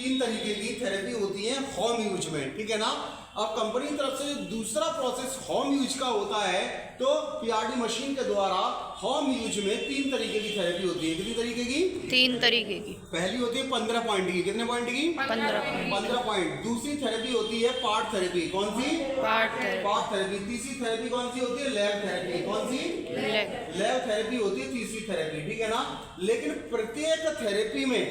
3 तरीके की थेरेपी होती है होम यूज में, ठीक है ना। अब कंपनी की तरफ से जो दूसरा प्रोसेस होम यूज का होता है, तो पीआरडी मशीन के द्वारा होम यूज में 3 तरीके की थेरेपी होती है। कितनी तरीके की? 3 तरीके की। पहली होती है 15 पॉइंट की। कितने पॉइंट की? 15 पॉइंट। दूसरी थेरेपी होती है पार्ट थेरेपी। कौन सी? Part therapy. तीसरी थेरेपी कौन सी होती है? Lab therapy. कौन सी? लैब थेरेपी होती है तीसरी थेरेपी, ठीक है ना। लेकिन प्रत्येक थेरेपी में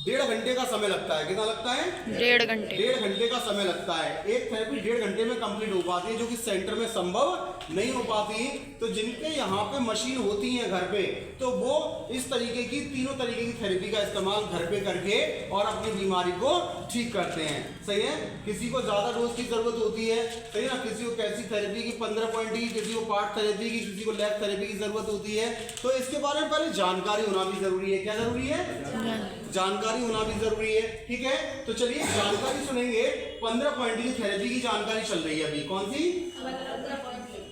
1.5 घंटे का समय लगता है। कितना लगता है? 1.5 घंटे का समय लगता है। एक थेरेपी 1.5 घंटे में कंप्लीट हो पाती है, जो कि सेंटर में संभव नहीं हो पाती। तो जिनके यहाँ पे मशीन होती है घर पे, तो वो इस तरीके की तीनों तरीके की थेरेपी का इस्तेमाल घर पे करके और अपनी बीमारी को ठीक करते हैं। सही है। किसी को ज्यादा डोज की जरूरत होती है, सही ना। किसी को कैसी थेरेपी की 15 पॉइंट की, किसी को पार्ट थेरेपी की, किसी को लैब थेरेपी की जरूरत होती है। तो इसके बारे में पहले जानकारी होना भी जरूरी है। क्या जरूरी है? जानकारी होना भी जरूरी है, ठीक है। तो चलिए जानकारी सुनेंगे। 15 पॉइंट की थेरेपी की जानकारी चल रही है अभी। कौन सी?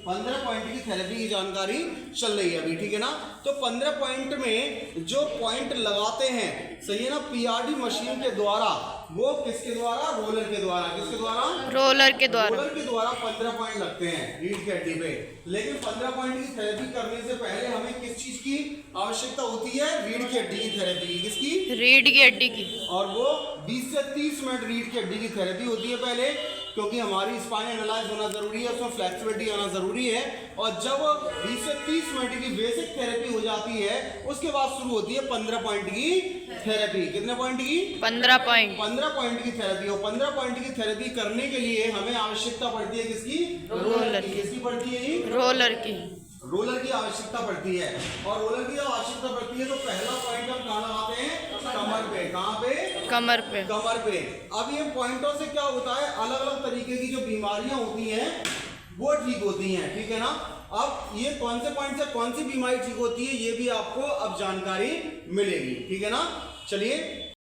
15 पॉइंट की थेरेपी की जानकारी चल रही है अभी, ठीक है ना। तो 15 पॉइंट में जो पॉइंट लगाते हैं, सही है ना, पीआरडी मशीन के द्वारा, वो किसके द्वारा? रोलर के द्वारा। किसके द्वारा? रोलर के द्वारा 15 पॉइंट लगते हैं रीढ़ की हड्डी पे। लेकिन 15 पॉइंट की थेरेपी करने से पहले हमें किस चीज की आवश्यकता होती है? रीढ़ की हड्डी की थेरेपी। किसकी? रीढ़ की हड्डी की। और वो 20 से 30 मिनट रीढ़ की हड्डी की थेरेपी होती है पहले, क्योंकि हमारी स्पाइन एनालाइज होना जरूरी है, उसमें फ्लेक्सिबिलिटी आना जरूरी है। और जब 20 से 30 मिनट की बेसिक थेरेपी हो जाती है, उसके बाद शुरू होती है 15 पॉइंट की थेरेपी। कितने पॉइंट की? 15 पॉइंट की थेरेपी। और 15 पॉइंट की थेरेपी करने के लिए हमें आवश्यकता पड़ती है किसकी? रोलर की। किसकी पड़ती है? रोलर की आवश्यकता पड़ती है। और रोलर की आवश्यकता पड़ती है, तो पहला पॉइंट हम कहाँ लगाते हैं? कमर पे। कहाँ पे? कमर पे। अब ये पॉइंटों से क्या होता है? अलग अलग तरीके की जो बीमारियां होती हैं वो ठीक होती हैं, ठीक है ना। अब ये कौन से पॉइंट से कौन सी बीमारी ठीक होती है, ये भी आपको अब जानकारी मिलेगी, ठीक है ना। चलिए